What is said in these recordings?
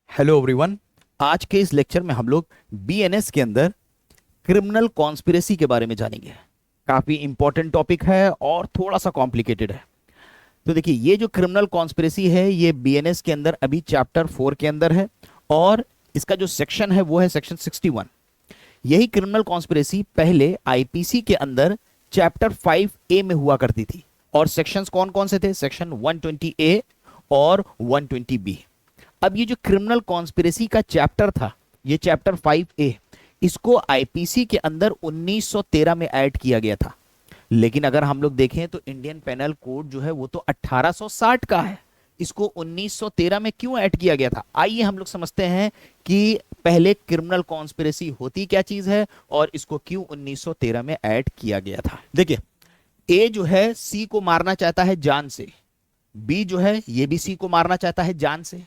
Hello everyone. आज के इस लेक्चर में हम लोग बीएनएस के अंदर क्रिमिनल कॉन्स्पिरेसी के बारे में जानेंगे। काफी इंपॉर्टेंट टॉपिक है और थोड़ा सा कॉम्प्लिकेटेड है। तो देखिए, ये जो क्रिमिनल कॉन्स्पिरेसी है ये बीएनएस के अंदर अभी चैप्टर 4 के अंदर है और इसका जो सेक्शन है वो है सेक्शन 61। यही क्रिमिनल कॉन्स्पिरेसी पहले आईपीसी के अंदर चैप्टर 5A में हुआ करती थी। और सेक्शंस कौन कौन से थे? सेक्शन 120A और 120B। अब ये जो क्रिमिनल कॉन्स्पिरेसी का चैप्टर था, ये चैप्टर 5A, इसको आईपीसी के अंदर 1913 में ऐड किया गया था। लेकिन अगर हम लोग देखें तो इंडियन पेनल कोड जो है वो तो 1860 का है। इसको 1913 में क्यों ऐड किया गया था? आइए हम लोग समझते हैं कि पहले क्रिमिनल कॉन्स्पिरेसी होती क्या चीज है और इसको क्यों 1913 में ऐड किया गया था। देखिए, ए जो है सी को मारना चाहता है जान से, बी जो है ये भी सी को मारना चाहता है जान से।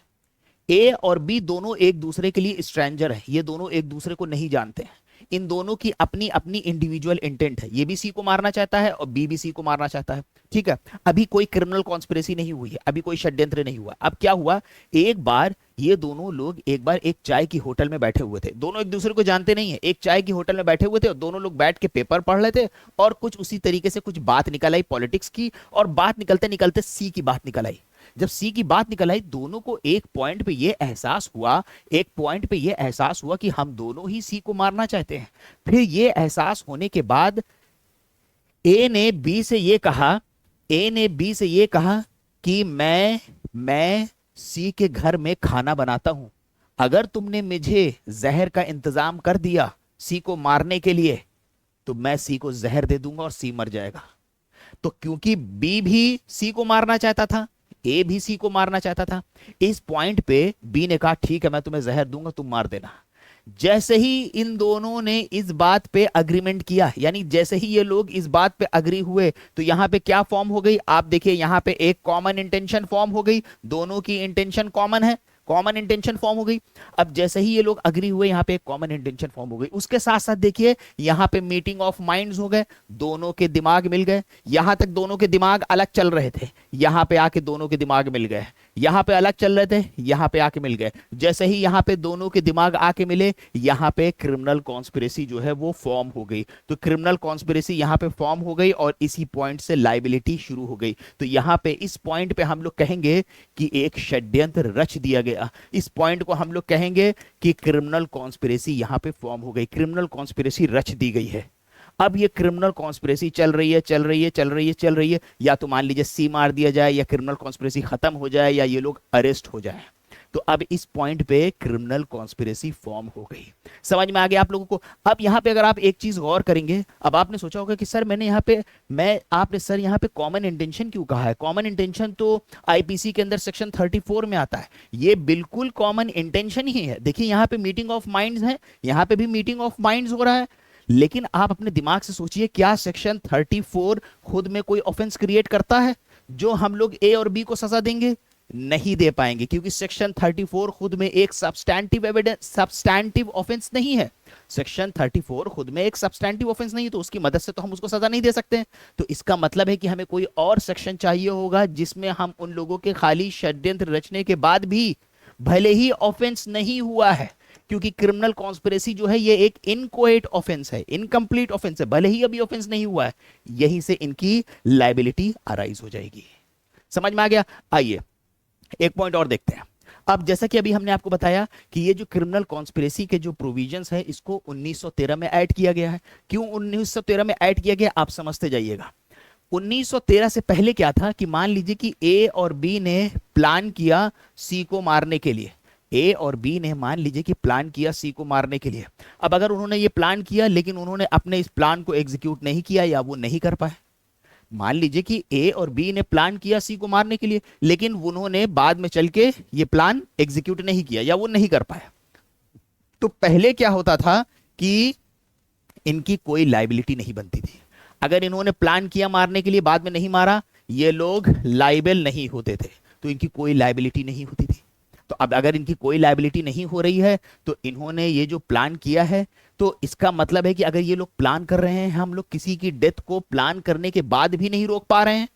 ए और बी दोनों एक दूसरे के लिए स्ट्रेंजर है, ये दोनों एक दूसरे को नहीं जानते हैं। इन दोनों की अपनी अपनी इंडिविजुअल इंटेंट है, ये भी सी को मारना चाहता है और बी भी सी को मारना चाहता है। ठीक है, अभी कोई क्रिमिनल कॉन्स्पिरेसी नहीं हुई है, अभी कोई षड्यंत्र नहीं हुआ। अब क्या हुआ, एक बार ये दोनों लोग एक चाय की होटल में बैठे हुए थे। दोनों एक दूसरे को जानते नहीं है, एक चाय की होटल में बैठे हुए थे और दोनों लोग बैठ के पेपर पढ़ रहे थे और कुछ उसी तरीके से कुछ बात निकल आई पॉलिटिक्स की, और बात निकलते निकलते सी की बात निकल आई। जब सी की बात निकल आई, दोनों को एक पॉइंट पे ये एहसास हुआ कि हम दोनों ही सी को मारना चाहते हैं। फिर ये एहसास होने के बाद ए ने बी से ये कहा कि मैं सी के घर में खाना बनाता हूं, अगर तुमने मुझे जहर का इंतजाम कर दिया सी को मारने के लिए तो मैं सी को जहर दे दूंगा और सी मर जाएगा। तो क्योंकि बी भी सी को मारना चाहता था, ए भी सी को मारना चाहता था, इस पॉइंट पे बी ने कहा ठीक है मैं तुम्हें जहर दूंगा, तुम मार देना। जैसे ही इन दोनों ने इस बात पे अग्रीमेंट किया, यानी जैसे ही ये लोग इस बात पे अग्री हुए, तो यहां पे क्या फॉर्म हो गई? आप देखिए, यहां पे एक कॉमन इंटेंशन फॉर्म हो गई। दोनों की इंटेंशन कॉमन है, कॉमन इंटेंशन फॉर्म हो गई। अब जैसे ही ये लोग अग्री हुए, यहां पे एक कॉमन इंटेंशन फॉर्म हो गई। उसके साथ साथ देखिए यहां पे मीटिंग ऑफ माइंड्स हो गए, दोनों के दिमाग मिल गए। यहां तक दोनों के दिमाग अलग चल रहे थे, यहां पे आके दोनों के दिमाग मिल गए। यहां पे अलग चल रहे थे, यहां पे आके मिल गए। जैसे ही यहां पे दोनों के दिमाग आके मिले, यहां पे क्रिमिनल कॉन्स्पिरेसी जो है वो फॉर्म हो गई। तो क्रिमिनल कॉन्स्पिरेसी यहां पे फॉर्म हो गई और इसी पॉइंट से लाइबिलिटी शुरू हो गई। तो यहां पे इस पॉइंट पे हम लोग कहेंगे कि एक षड्यंत्र रच दिया गया। इस पॉइंट को हम लोग कहेंगे कि क्रिमिनल कॉन्स्पिरेसी यहां पे फॉर्म हो गई, क्रिमिनल कॉन्स्पिरेसी रच दी गई है। अब ये क्रिमिनल कॉन्स्पिरेसी चल रही है, या तो मान लीजिए सी मार दिया जाए, या क्रिमिनल कॉन्स्पिरेसी खत्म हो जाए, या ये लोग अरेस्ट हो जाए। तो अब इस पॉइंट पे क्रिमिनल कॉन्स्पिरेसी फॉर्म हो गई। समझ में आ गया आप लोगों को? अब यहां पे अगर आप एक चीज गौर करेंगे, अब आपने सोचा होगा कि सर आपने सर यहाँ पे कॉमन इंटेंशन क्यों कहा है? कॉमन इंटेंशन तो आईपीसी के अंदर सेक्शन 34 में आता है। ये बिल्कुल कॉमन इंटेंशन ही है। देखिए यहाँ पे मीटिंग ऑफ माइंड्स है, यहाँ पे भी मीटिंग ऑफ माइंड्स हो रहा है। लेकिन आप अपने दिमाग से सोचिए, क्या सेक्शन 34 खुद में कोई ऑफेंस क्रिएट करता है जो हम लोग ए और बी को सजा देंगे? नहीं दे पाएंगे, क्योंकि सेक्शन 34 खुद में एक सब्सटैंटिव ऑफेंस नहीं है। सेक्शन 34 खुद में एक सब्सटैंटिव ऑफेंस नहीं है, तो उसकी मदद से तो हम उसको सजा नहीं दे सकते। तो इसका मतलब है कि हमें कोई और सेक्शन चाहिए होगा जिसमें हम उन लोगों के खाली षड्यंत्र रचने के बाद भी, भले ही ऑफेंस नहीं हुआ है, क्योंकि क्रिमिनल कॉन्स्पिरेसी जो है ये एक इनकोएट ऑफेंस है, इनकम्प्लीट ऑफेंस है, भले ही अभी ऑफेंस नहीं हुआ है, यहीं से इनकी लाइबिलिटी अराइज हो जाएगी। समझ में आ गया? आइए एक पॉइंट और देखते हैं। अब जैसा कि अभी हमने आपको बताया कि ये जो क्रिमिनल कॉन्स्पिरेसी के जो प्रोविजंस है, इसको 1913 में ऐड किया गया है। क्यों 1913 में ऐड किया गया, आप समझते जाइएगा। 1913 से पहले क्या था कि मान लीजिए कि ए और बी ने प्लान किया सी को मारने के लिए। ए और बी ने मान लीजिए कि प्लान किया सी को मारने के लिए। अब अगर उन्होंने ये प्लान किया लेकिन उन्होंने अपने इस प्लान को एग्जीक्यूट नहीं किया, या वो नहीं कर पाए। मान लीजिए कि ए और बी ने प्लान किया सी को मारने के लिए, लेकिन उन्होंने बाद में चल के ये प्लान एग्जीक्यूट नहीं किया, या वो नहीं कर पाए। तो पहले क्या होता था कि इनकी कोई लाइबिलिटी नहीं बनती थी। अगर इन्होंने प्लान किया मारने के लिए, बाद में नहीं मारा, ये लोग लाइबल नहीं होते थे, तो इनकी कोई लाइबिलिटी नहीं होती थी। तो अब अगर इनकी कोई लाइबिलिटी नहीं हो रही है, तो इन्होंने ये जो प्लान किया है, तो इसका मतलब है कि अगर ये लोग प्लान कर रहे हैं, हम लोग किसी की डेथ को प्लान करने के बाद भी नहीं रोक पा रहे हैं,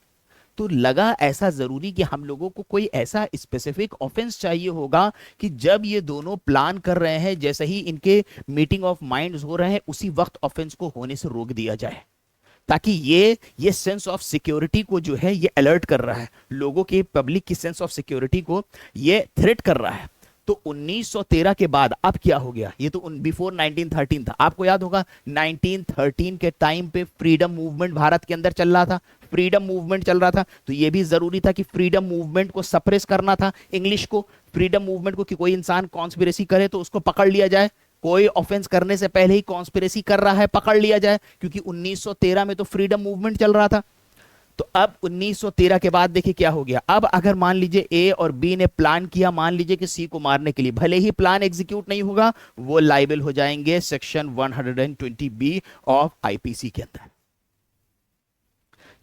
तो लगा ऐसा जरूरी कि हम लोगों को कोई ऐसा स्पेसिफिक ऑफेंस चाहिए होगा कि जब ये दोनों प्लान कर रहे हैं, जैसे ही इनके मीटिंग ऑफ माइंड्स हो रहे हैं, उसी वक्त ऑफेंस को होने से रोक दिया जाए, ताकि ये सेंस ऑफ सिक्योरिटी को जो है ये अलर्ट कर रहा है, लोगों के पब्लिक की सेंस ऑफ सिक्योरिटी को ये थ्रेट कर रहा है। तो 1913 के बाद अब क्या हो गया, ये तो बिफोर 1913 था। आपको याद होगा 1913 के टाइम पे फ्रीडम मूवमेंट भारत के अंदर चल रहा था, फ्रीडम मूवमेंट चल रहा था, तो ये भी जरूरी था कि फ्रीडम मूवमेंट को सप्रेस करना था, इंग्लिश को, फ्रीडम मूवमेंट को, कि कोई इंसान कॉन्स्पिरेसी करे तो उसको पकड़ लिया जाए, कोई ऑफेंस करने से पहले ही कॉन्स्पिरेसी कर रहा है पकड़ लिया जाए, क्योंकि 1913 में तो फ्रीडम मूवमेंट चल रहा था। तो अब 1913 के बाद देखिए क्या हो गया। अब अगर मान लीजिए ए और बी ने प्लान किया, मान लीजिए कि सी को मारने के लिए, भले ही प्लान एग्जीक्यूट नहीं होगा, वो लाइबल हो जाएंगे सेक्शन 120 बी ऑफ आईपीसी के अंदर।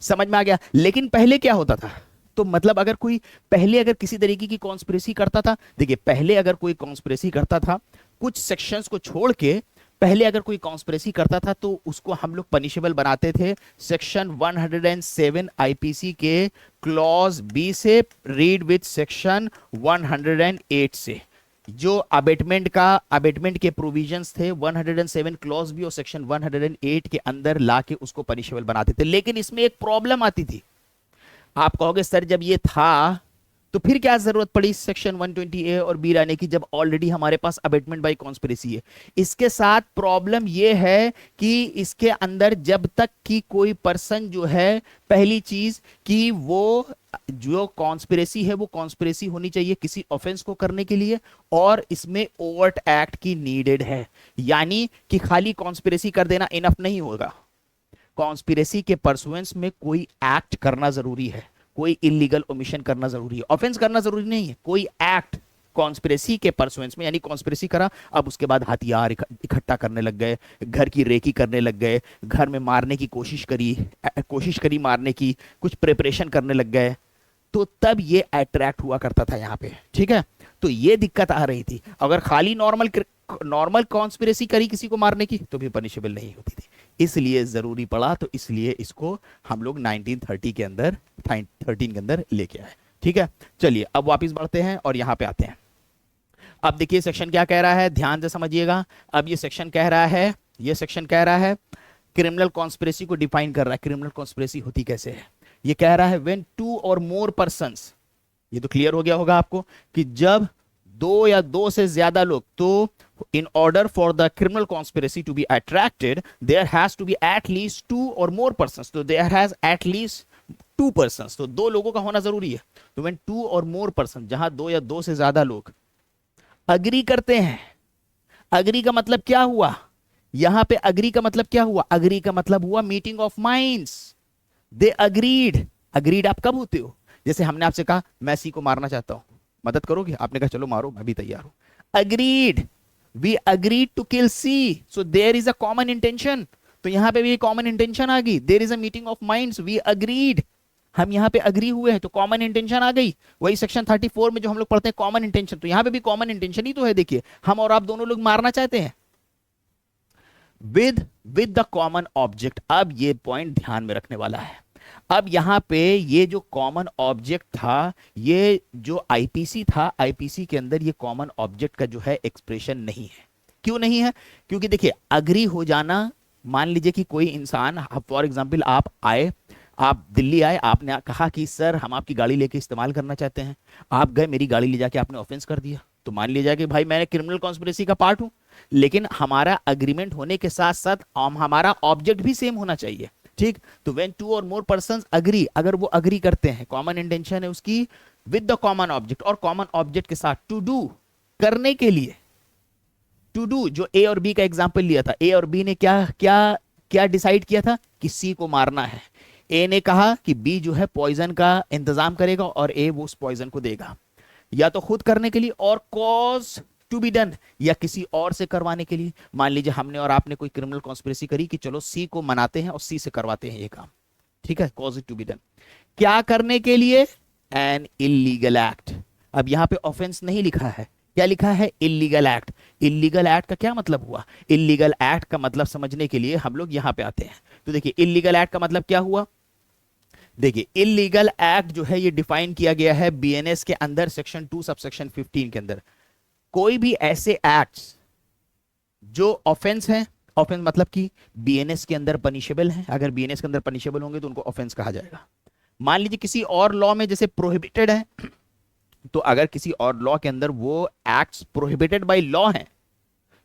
समझ में आ गया। लेकिन पहले क्या होता था, तो मतलब अगर कोई पहले अगर किसी तरीके की कॉन्स्पिरेसी करता था, देखिए पहले अगर कोई कॉन्स्पिरेसी करता था, कुछ सेक्शंस को छोड़ के पहले अगर कोई कॉन्स्पिरेसी करता था तो उसको हम लोग पनिशेबल बनाते थे सेक्शन 107 आईपीसी के क्लॉज बी से, रीड विथ सेक्शन 108 से, जो अबेटमेंट के प्रोविजंस थे 107 क्लॉज बी और सेक्शन 108 के अंदर लाके उसको पनिशेबल बनाते थे। लेकिन इसमें एक प्रॉब्लम आती थी। आप कहोगे सर जब ये था तो फिर क्या जरूरत पड़ी सेक्शन 120 ए और बी लाने की, जब ऑलरेडी हमारे पास अबेटमेंट बाय कॉन्स्पिरेसी है। इसके साथ प्रॉब्लम ये है कि इसके अंदर जब तक कि कोई पर्सन जो है, पहली चीज कि वो जो कॉन्स्पिरेसी है वो कॉन्स्पिरेसी होनी चाहिए किसी ऑफेंस को करने के लिए, और इसमें ओवर्ट एक्ट की नीडेड है, यानी कि खाली कॉन्स्पिरेसी कर देना इनफ नहीं होगा, कॉन्स्पिरेसी के परसुएंस में कोई एक्ट करना जरूरी है, कोई इलीगल ओमिशन करना जरूरी है, ऑफेंस करना जरूरी नहीं है, कोई एक्ट कॉन्स्पिरेसी के परसुएंस में, यानी कॉन्स्पिरेसी करा, अब उसके बाद हथियार इकट्ठा करने लग गए, घर की रेकी करने लग गए, घर में मारने की कोशिश करी मारने की, कुछ प्रिपरेशन करने लग गए, तो तब ये अट्रैक्ट हुआ करता था यहाँ पे। ठीक है, तो ये दिक्कत आ रही थी। अगर खाली नॉर्मल कॉन्स्पिरेसी करी किसी को मारने की तो भी पनिशेबल नहीं होती थी, इसलिए जरूरी पड़ा, तो इसलिए इसको हम लोग 1913 के अंदर लेके आए। ठीक है, चलिए अब वापस बढ़ते हैं और यहां पे आते हैं। अब देखिए सेक्शन क्या कह रहा है, ध्यान से समझिएगा। अब ये सेक्शन कह रहा है क्रिमिनल कॉन्स्पिरेसी को डिफाइन कर रहा है। क्रिमिनल कॉन्स्पिरेसी होती कैसे है, ये कह रहा है व्हेन 2 और मोर पर्संस, ये तो क्लियर हो गया होगा आपको कि जब 2 या 2 से ज्यादा लोग, तो in order for the criminal conspiracy to be attracted there has to be at least 2 or more persons, तो there has at least 2 persons, तो 2 लोगों का होना जरूरी है। तो when 2 or more persons, जहां 2 या 2 से ज्यादा लोग अग्री करते हैं, अग्री का मतलब क्या हुआ यहां पे, अग्री का मतलब क्या हुआ, अग्री का मतलब हुआ meeting of minds, they agreed आप कब होते हो, जैसे हमने आपसे कहा मैं सी को मारना चाहता हूं, मदद करोगे, आपने कहा चलो मारो, मैं भी तैयार हूं, agreed, we agreed to kill C, so there is a common intention, तो यहां पे भी कॉमन इंटेंशन आ गई, there is a meeting of minds, we agreed, हम यहां पे अग्री हुए हैं तो कॉमन इंटेंशन आ गई। वही सेक्शन 34 में जो हम लोग पढ़ते हैं कॉमन इंटेंशन, तो यहां पे भी कॉमन इंटेंशन ही तो है। देखिए हम और आप दोनों लोग मारना चाहते हैं विद द कॉमन ऑब्जेक्ट। अब ये पॉइंट ध्यान में रखने वाला है। अब यहां पे ये जो कॉमन ऑब्जेक्ट था, ये जो आईपीसी था, आईपीसी के अंदर ये कॉमन ऑब्जेक्ट का जो है एक्सप्रेशन नहीं है। क्यों नहीं है, क्योंकि देखिए अग्री हो जाना, मान लीजिए कि कोई इंसान, फॉर एग्जांपल आप दिल्ली आए, आपने कहा कि सर हम आपकी गाड़ी लेके इस्तेमाल करना चाहते हैं, आप गए, मेरी गाड़ी ले जाके आपने ऑफेंस कर दिया, तो मान लिया जाए कि भाई मैं क्रिमिनल कॉन्स्पिरेसी का पार्ट हूं, लेकिन हमारा अग्रीमेंट होने के साथ साथ हमारा ऑब्जेक्ट भी सेम होना चाहिए। ठीक, तो व्हेन 2 और मोर पर्संस अग्री, अगर वो अग्री करते हैं, कॉमन इंटेंशन है उसकी विद द कॉमन ऑब्जेक्ट, और कॉमन ऑब्जेक्ट के साथ टू डू, करने के लिए, टू डू, जो ए और बी का एग्जांपल लिया था, ए और बी ने क्या क्या क्या डिसाइड किया था कि सी को मारना है, ए ने कहा कि बी जो है पॉइजन का इंतजाम करेगा और ए वो उस पॉइजन को देगा, या तो खुद करने के लिए और कॉज टू बी डन, या किसी और से करवाने के लिए। मान लीजिए हमने और आपने कोई क्रिमिनल कॉन्स्पिरेसी करी कि चलो सी को मनाते हैं और सी से करवाते हैं ये काम, ठीक है, कॉज टू बी डन, क्या करने के लिए, एन इलीगल एक्ट। अब यहां पे ऑफेंस नहीं लिखा है, क्या लिखा है, इलीगल एक्ट। इलीगल एक्ट का क्या मतलब हुआ, इलीगल एक्ट का मतलब समझने के लिए हम लोग यहां पे आते हैं। तो देखिए इलीगल एक्ट का मतलब क्या हुआ देखिए इलीगल एक्ट जो है ये डिफाइन किया गया है बीएनएस के अंदर सेक्शन 2 सबसेक्शन 15 के अंदर। कोई भी ऐसे एक्ट्स जो ऑफेंस है, ऑफेंस मतलब कि बीएनएस के अंदर पनिशेबल है, अगर बीएनएस के अंदर पनिशेबल होंगे तो उनको ऑफेंस कहा जाएगा। मान लीजिए किसी और लॉ में जैसे प्रोहिबिटेड है, तो अगर किसी और लॉ के अंदर वो एक्ट्स प्रोहिबिटेड बाय लॉ हैं,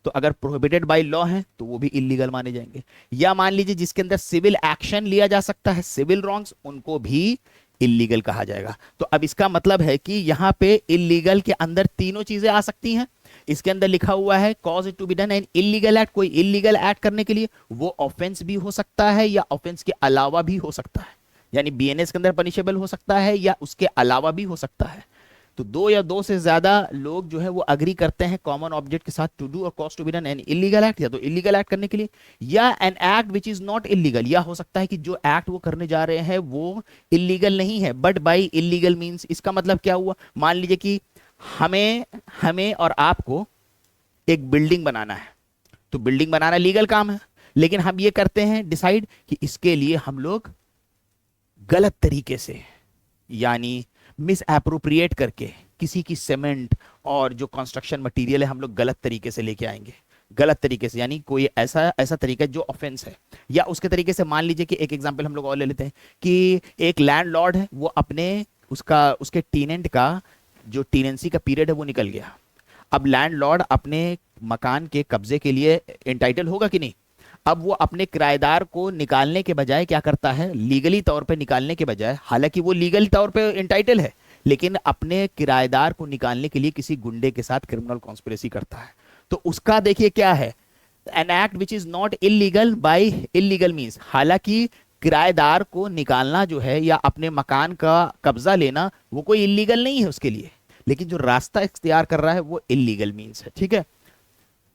तो अगर प्रोहिबिटेड बाय लॉ है तो वो भी इलीगल माने जाएंगे। या मान लीजिए जिसके अंदर सिविल एक्शन लिया जा सकता है, सिविल रॉन्ग्स, उनको भी इलीगल कहा जाएगा। तो अब इसका मतलब है कि यहां पे इलीगल के अंदर तीनों चीजें आ सकती हैं। इसके अंदर लिखा हुआ है cause it to be done an illegal act, कोई इलीगल एक्ट करने के लिए वो ऑफेंस भी हो सकता है या ऑफेंस के अलावा भी हो सकता है, यानी बीएनएस के अंदर पनिशेबल हो सकता है या उसके अलावा भी हो सकता है। तो दो या दो से ज्यादा लोग जो है वो अग्री करते हैं कॉमन ऑब्जेक्ट के साथ टू डू और cause to be done an illegal act, या तो इलीगल एक्ट करने के लिए, या an act which is not illegal, या हो सकता है कि जो एक्ट वो करने जा रहे हैं वो इलीगल नहीं है बट बाई इलीगल मीन्स। इसका मतलब क्या हुआ, मान लीजिए कि हमें हमें और आपको एक बिल्डिंग बनाना है, तो बिल्डिंग बनाना लीगल काम है, लेकिन हम ये करते हैं डिसाइड कि इसके लिए हम लोग गलत तरीके से, यानी मिस एप्रोप्रिएट करके किसी की सीमेंट और जो कंस्ट्रक्शन मटेरियल है हम लोग गलत तरीके से लेके आएंगे, गलत तरीके से, यानी कोई ऐसा ऐसा तरीका जो ऑफेंस है। या उसके तरीके से मान लीजिए कि एक एग्जांपल हम लोग और ले लेते हैं कि एक लैंडलॉर्ड है, वो अपने उसके टेनेंट का जो टेनेंसी का पीरियड है वो निकल गया। अब लैंडलॉर्ड अपने मकान के कब्जे के लिए एंटाइटल होगा कि नहीं। अब वो अपने किराएदार को निकालने के बजाय क्या करता है, लीगली तौर पे निकालने के बजाय, हालांकि वो लीगल तौर पे एंटाइटल है, लेकिन अपने किराएदार को निकालने के लिए किसी गुंडे के साथ क्रिमिनल कॉन्स्पिरेसी करता है। तो उसका देखिए क्या है, an act which is not illegal by illegal means, हालांकि किराएदार को निकालना जो है या अपने मकान का कब्जा लेना वो कोई इलीगल नहीं है उसके लिए, लेकिन जो रास्ता इख्तियार कर रहा है वो इलीगल मीन्स है। ठीक है,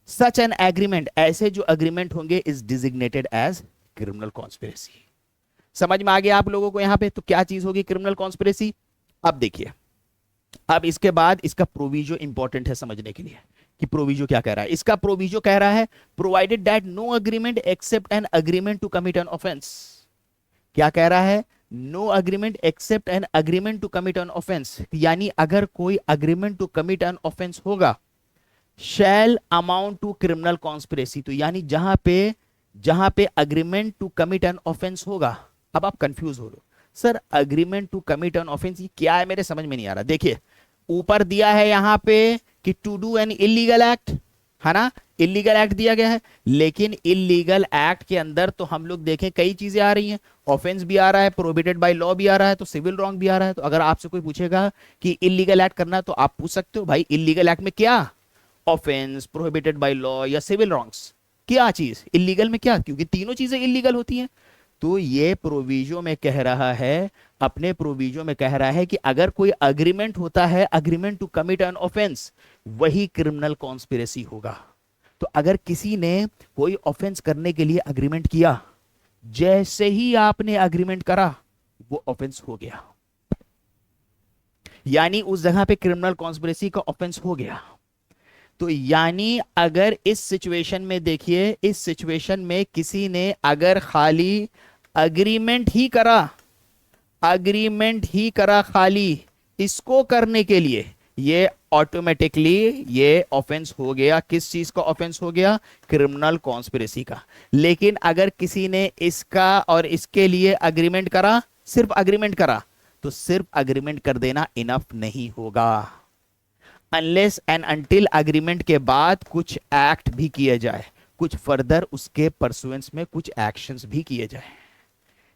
सच एन एग्रीमेंट, ऐसे जो अग्रीमेंट होंगे is designated as criminal conspiracy. समझ में आ गया आप लोगों को यहां पे, तो क्या चीज होगी क्रिमिनल कॉन्स्पिरेसी। अब देखिए, अब इसके बाद इसका प्रोविजो इंपॉर्टेंट है समझने के लिए कि प्रोविजो क्या कह रहा है। इसका प्रोविजो कह रहा है provided that no agreement except an agreement to commit an offence. क्या कह रहा है, no agreement except an agreement to commit an offence, यानी अगर कोई agreement to commit an offence होगा shall amount to criminal conspiracy. तो यानी जहां पे agreement to commit an offence होगा। अब आप कंफ्यूज हो रहे हो, sir agreement to commit an offence ये क्या है, मेरे समझ में नहीं आ रहा। देखिए ऊपर दिया है यहां पे कि to do an illegal act, है ना, इलीगल एक्ट दिया गया है, लेकिन इलीगल एक्ट के अंदर तो हम लोग देखें कई चीजें आ रही हैं, ऑफेंस भी आ रहा है, प्रोहिबिटेड बाय लॉ भी आ रहा है, तो सिविल रॉन्ग भी आ रहा है। तो अगर आपसे कोई पूछेगा कि इलीगल एक्ट करना, तो आप पूछ सकते हो भाई इलीगल एक्ट में क्या, ऑफेंस, प्रोहिबिटेड बाय लॉ या सिविल रॉन्ग्स, क्या चीज इलीगल में क्या, क्योंकि तीनों चीजें इलीगल होती हैं। तो ये प्रोविजो में कह रहा है, अपने प्रोविजो में कह रहा है कि अगर कोई अग्रीमेंट होता है, agreement to commit an offence, वही क्रिमिनल कॉन्स्पिरेसी होगा। तो अगर किसी ने कोई ऑफेंस करने के लिए अग्रीमेंट किया, जैसे ही आपने अग्रीमेंट करा वो ऑफेंस हो गया, यानी उस जगह पे क्रिमिनल कॉन्स्पिरेसी का ऑफेंस हो गया। तो यानी अगर इस सिचुएशन में देखिए, इस सिचुएशन में किसी ने अगर खाली अग्रीमेंट ही करा, अग्रीमेंट ही करा खाली इसको करने के लिए, ये ऑटोमेटिकली ये ऑफेंस हो गया। किस चीज का ऑफेंस हो गया, क्रिमिनल कॉन्स्पिरेसी का। लेकिन अगर किसी ने इसका और इसके लिए अग्रीमेंट करा, सिर्फ अग्रीमेंट करा, तो सिर्फ अग्रीमेंट कर देना इनफ नहीं होगा, अनलेस एंड अनटिल अग्रीमेंट के बाद कुछ एक्ट भी किए जाए, कुछ फर्दर उसके परसुएंस में कुछ एक्शंस भी किए जाए।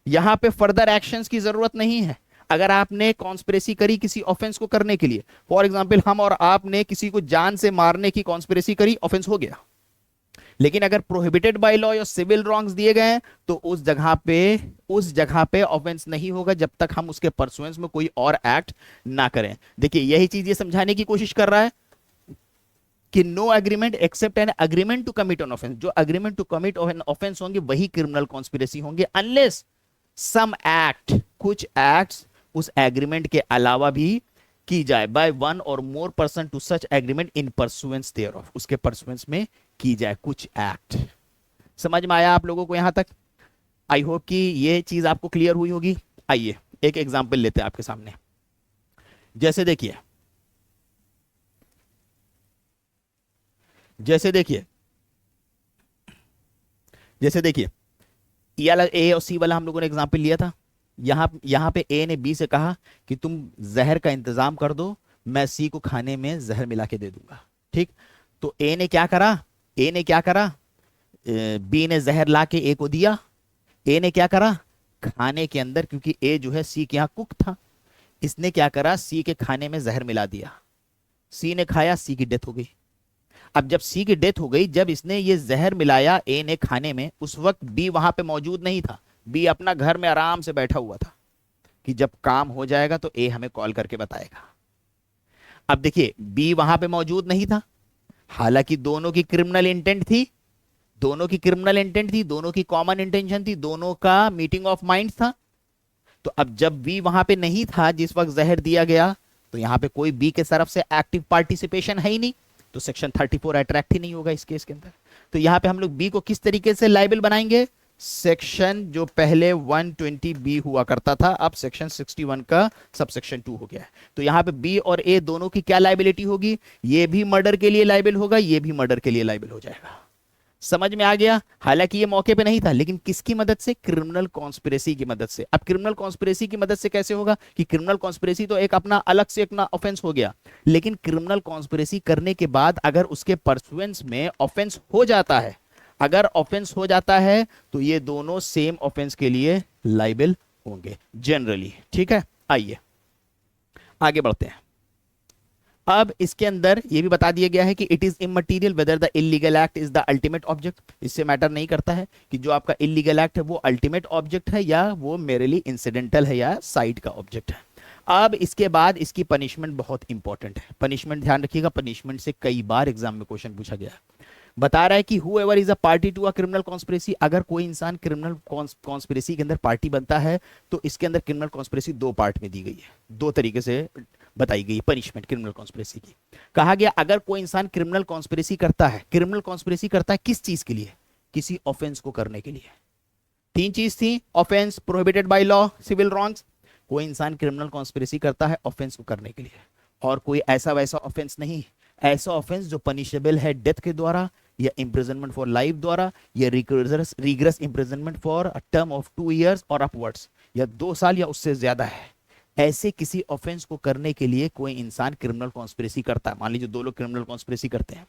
यहां पे फर्दर एक्शंस की जरूरत नहीं है। अगर आपने कॉन्स्पिरेसी करी किसी ऑफेंस को करने के लिए, फॉर एग्जांपल हम और आपने किसी को जान से मारने की कॉन्स्पिरेसी करी, ऑफेंस हो गया। लेकिन अगर प्रोहिबिटेड बाय लॉ या सिविल रॉन्ग्स दिए गए हैं, तो उस जगह पे ऑफेंस नहीं होगा जब तक हम उसके परसुएंस में कोई और एक्ट ना करें। देखिए यही चीज ये समझाने की कोशिश कर रहा है कि no agreement except an agreement to commit an offence, जो agreement to commit an offence होंगे वही क्रिमिनल कॉन्स्पिरेसी होंगे, अनलेस सम एक्ट, कुछ एक्ट्स उस एग्रीमेंट के अलावा भी की जाए by one or more person to such agreement in pursuance thereof, उसके परसुएंस में की जाए कुछ एक्ट। समझ में आया आप लोगों को यहां तक? आई होप कि ये चीज आपको क्लियर हुई होगी। आइए एक एग्जाम्पल लेते हैं आपके सामने। जैसे देखिए, जैसे देखिए, जैसे देखिए, ये वाला ए और सी वाला हम लोगों ने एग्जाम्पल लिया था। यहां पे ए ने बी से कहा कि तुम जहर का इंतजाम कर दो, मैं सी को खाने में जहर मिला के दे दूंगा। ठीक, तो ए ने क्या करा, ए ने क्या करा, बी ने जहर ला के ए को दिया। ए ने क्या करा, खाने के अंदर, क्योंकि ए जो है सी के यहाँ कुक था, इसने क्या करा, सी के खाने में जहर मिला दिया। सी ने खाया, सी की डेथ हो गई। अब जब सी की डेथ हो गई, जब इसने ये जहर मिलाया ए ने खाने में, उस वक्त बी वहां पे मौजूद नहीं था। बी अपना घर में आराम से बैठा हुआ था कि जब काम हो जाएगा तो ए हमें कॉल करके बताएगा। अब देखिए, बी वहां पे मौजूद नहीं था, हालांकि दोनों की क्रिमिनल इंटेंट थी, दोनों की क्रिमिनल इंटेंट थी, दोनों की कॉमन इंटेंशन थी, दोनों का मीटिंग ऑफ माइंड था। तो अब जब बी वहां पे नहीं था जिस वक्त जहर दिया गया, तो यहां पे कोई बी के तरफ से एक्टिव पार्टिसिपेशन है ही नहीं, तो सेक्शन 34 अट्रैक्ट ही नहीं होगा इस केस के अंदर। तो यहां पे हम लोग बी को किस तरीके से लाइबल बनाएंगे, सेक्शन जो पहले 120 बी हुआ करता था, अब सेक्शन 61 का सबसेक्शन 2 हो गया है। तो यहां पे बी और ए दोनों की क्या लाइबिलिटी होगी, ये भी मर्डर के लिए लाइबल होगा, ये भी मर्डर के लिए लाइबल हो जाएगा। समझ में आ गया। हालांकि ये मौके पे नहीं था, लेकिन किसकी मदद से, क्रिमिनल कॉन्स्पिरेसी की मदद से। अब क्रिमिनल कॉन्स्पिरेसी की मदद से कैसे होगा, कि क्रिमिनल कॉन्स्पिरेसी तो एक अपना अलग से अपना ऑफेंस हो गया, लेकिन क्रिमिनल कॉन्स्पिरेसी करने के बाद अगर उसके परसुएंस में ऑफेंस हो जाता है, अगर ऑफेंस हो जाता है, तो ये दोनों सेम ऑफेंस के लिए लाइबल होंगे जनरली। ठीक है, आइए आगे बढ़ते हैं। अब इसके अंदर ये भी बता दिया गया है कि it is immaterial whether the illegal act is the ultimate object. इससे मैटर नहीं करता है कि जो आपका इलीगल एक्ट है वो अल्टीमेट ऑब्जेक्ट है या वो मेरेली इंसिडेंटल है या साइड का ऑब्जेक्ट है। अब इसके बाद इसकी पनिशमेंट बहुत इंपॉर्टेंट है। पनिशमेंट ध्यान रखिएगा, पनिशमेंट से कई बार एग्जाम में क्वेश्चन पूछा गया है। बता रहा है कि whoever is a party to a criminal conspiracy, अगर कोई इंसान क्रिमिनल कॉन्स्पिरेसी के अंदर पार्टी बनता है, तो इसके अंदर क्रिमिनल कॉन्स्पिरेसी दो पार्ट में दी गई है, दो तरीके से बताई गई पनिशमेंट क्रिमिनल कॉन्स्पिरेसी की। कहा गया अगर कोई इंसान क्रिमिनल कॉन्स्पिरेसी करता है, क्रिमिनल कॉन्स्पिरेसी करता है किस चीज के लिए, किसी ऑफेंस को करने के लिए। तीन चीज थी, offence prohibited by law, civil wrongs, कोई इंसान क्रिमिनल कॉन्स्पिरेसी करता है ऑफेंस को करने के लिए, और कोई ऐसा वैसा ऑफेंस नहीं, ऐसा ऑफेंस जो पनिशेबल है डेथ के द्वारा या इम्प्रिजनमेंट फॉर लाइफ द्वारा या rigorous imprisonment for a term of 2 years और अपवर्ड्स, या 2 साल या उससे ज्यादा है। ऐसे किसी ऑफेंस को करने के लिए कोई इंसान क्रिमिनल कॉन्स्पिरेसी करता है। मान लीजिए दो लोग क्रिमिनल कॉन्स्पिरेसी करते हैं,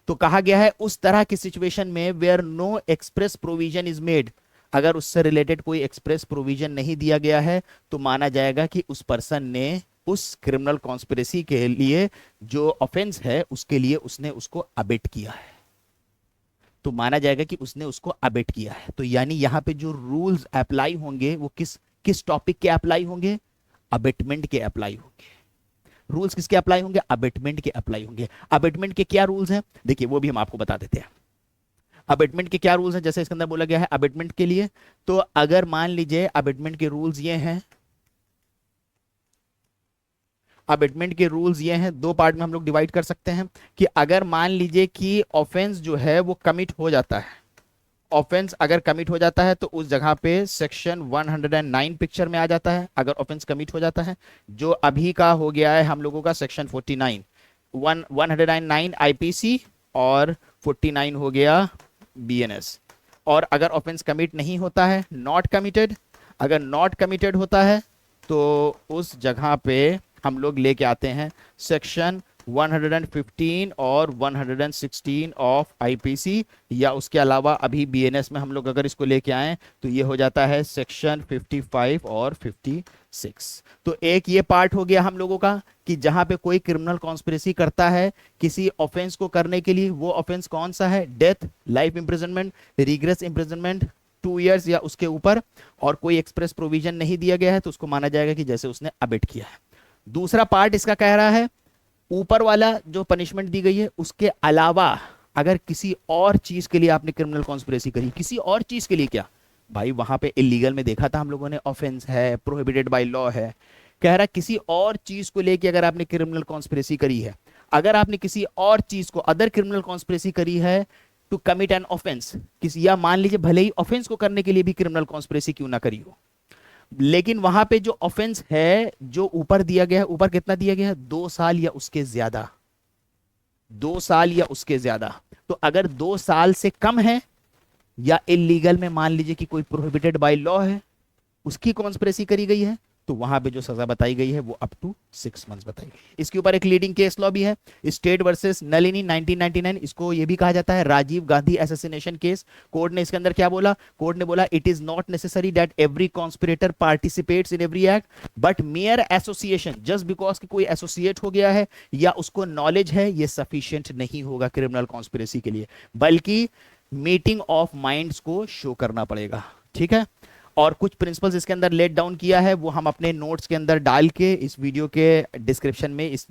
तो कहा गया है उस तरह की सिचुएशन में where no express provision is made, अगर उससे रिलेटेड कोई एक्सप्रेस प्रोविजन नहीं दिया गया है, तो माना जाएगा कि उस पर्सन ने उस क्रिमिनल कॉन्स्पिरेसी के लिए जो ऑफेंस है उसके लिए उसने उसको अबेट किया है, तो माना जाएगा कि उसने उसको अबेट किया है। तो यानी यहां पे जो रूल्स अप्लाई होंगे वो किस किस टॉपिक के अप्लाई होंगे, अबेटमेंट के अप्लाई होंगे। रूल्स किसके अप्लाई होंगे, अबेटमेंट के अप्लाई होंगे। अबेटमेंट के क्या रूल्स हैं, देखिए वो भी हम आपको बता देते हैं। अबेटमेंट के क्या रूल्स हैं, जैसे इसके अंदर बोला गया है अबेटमेंट के लिए, तो अगर मान लीजिए अबेटमेंट के रूल्स ये हैं, अबेटमेंट के रूल्स ये हैं, दो पार्ट में हम लोग डिवाइड कर सकते हैं कि अगर मान लीजिए कि ऑफेंस जो है वो कमिट हो जाता है, ऑफेंस अगर कमिट हो जाता है तो उस जगह पे सेक्शन 109 पिक्चर में आ जाता है। अगर ऑफेंस कमिट हो जाता है, जो अभी का हो गया है हम लोगों का सेक्शन 49, 109 आईपीसी और 49 हो गया बीएनएस। और अगर ऑफेंस कमिट नहीं होता है, नॉट कमिटेड, अगर नॉट कमिटेड होता है तो उस जगह पे हम लोग लेके आते हैं सेक्शन 115 और 116 ऑफ आईपीसी, या उसके अलावा अभी बीएनएस में हम लोग अगर इसको लेके आए तो ये हो जाता है सेक्शन 55 और 56। तो एक ये पार्ट हो गया हम लोगों का कि जहां पे कोई क्रिमिनल कॉन्स्पिरेसी करता है किसी ऑफेंस को करने के लिए, वो ऑफेंस कौन सा है, death, life imprisonment, rigorous imprisonment 2 years या उसके ऊपर, और कोई एक्सप्रेस प्रोविजन नहीं दिया गया है तो उसको माना जाएगा कि जैसे उसने अबेट किया है। दूसरा पार्ट इसका कह रहा है ऊपर वाला जो पनिशमेंट दी गई है उसके अलावा अगर किसी और चीज के लिए आपने क्रिमिनल कॉन्स्पिरेसी करी, किसी और चीज के लिए, क्या भाई वहां पे इलीगल में देखा था हम लोगों ने, ऑफेंस है, प्रोहिबिटेड बाय लॉ है, कह रहा किसी और चीज को लेके अगर आपने क्रिमिनल कॉन्स्पिरेसी करी है, अगर आपने किसी और चीज को अदर क्रिमिनल कॉन्स्पिरेसी करी है टू कमिट एन ऑफेंस, किसी, या मान लीजिए भले ही ऑफेंस को करने के लिए भी क्रिमिनल कॉन्स्पिरेसी क्यों ना करी हो, लेकिन वहां पे जो ऑफेंस है जो ऊपर दिया गया है, ऊपर कितना दिया गया है, 2 साल या उसके ज्यादा, 2 साल या उसके ज्यादा। तो अगर 2 साल से कम है या इलीगल में मान लीजिए कि कोई प्रोहिबिटेड बाय लॉ है, उसकी कॉन्स्पिरेसी करी गई है, तो वहां पे जो सजा बताई गई है वो अप टू 6 मंथ्स बताई गई। इसके ऊपर एक लीडिंग केस लॉ भी है, स्टेट वर्सेस नलिनी 1999। इसको ये भी कहा जाता है Rajiv Gandhi assassination case. Court ने इसके अंदर क्या बोला, कोर्ट ने बोला it is not necessary that every conspirator participates in every act, but mere association, just because कि कोई एसोसिएट हो गया है या उसको नॉलेज है, ये सफिशियंट नहीं होगा क्रिमिनल कॉन्स्पिरेसी के लिए, बल्कि मीटिंग ऑफ माइंड्स को शो करना पड़ेगा। ठीक है, और कुछ प्रिंसिपल्स इसके अंदर लेट डाउन किया है, वो हम अपने नोट्स के अंदर डाल के इस वीडियो के डिस्क्रिप्शन में इस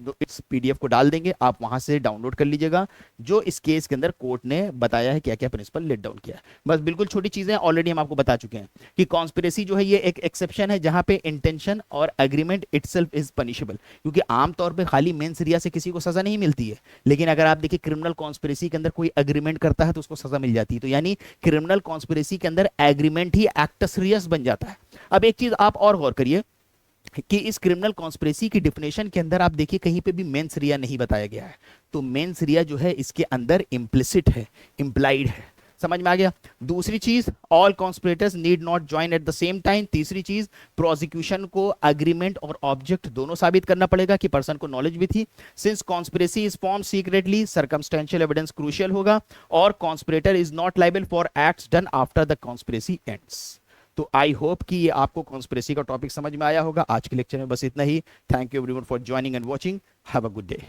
पीडीएफ को डाल देंगे, आप वहां से डाउनलोड कर लीजिएगा, जो इस केस के अंदर कोर्ट ने बताया है क्या क्या प्रिंसिपल लेट डाउन किया है। बस बिल्कुल छोटी चीजें ऑलरेडी हम आपको बता चुके हैं कि कॉन्स्पिरेसी जो है ये एक एक्सेप्शन है जहां पे इंटेंशन और एग्रीमेंट इटसेल्फ इज पनिशेबल, क्योंकि आमतौर पर खाली मेंस रिया से किसी को सजा नहीं मिलती है, लेकिन अगर आप देखिए क्रिमिनल कॉन्स्पिरेसी के अंदर कोई एग्रीमेंट करता है तो उसको सजा मिल जाती है। तो यानी क्रिमिनल कॉन्स्पिरेसी के अंदर एग्रीमेंट ही एक्टस रियस बन जाता है। अब एक चीज आप और गौर करिए कि इस क्रिमिनल कॉन्स्पिरेसी की डिफिनेशन के अंदर आप देखिए कहीं पे भी मेंस रिया नहीं बताया गया है, तो मेंस रिया जो है इसके अंदर इम्प्लिसिट है, इम्प्लाइड है। समझ में आ गया। दूसरी चीज, all conspirators need not join at the same time. तीसरी चीज, प्रोसिक्यूशन को एग्रीमेंट और ऑब्जेक्ट दोनों साबित करना पड़ेगा कि पर्सन को नॉलेज भी थी। Since conspiracy is form secretly, circumstantial evidence crucial होगा, और conspirator is not liable for acts done after the conspiracy ends. तो आई होप कि ये आपको कॉन्स्पिरेसी का टॉपिक समझ में आया होगा। आज के लेक्चर में बस इतना ही। Thank you everyone for joining and watching. Have a good day.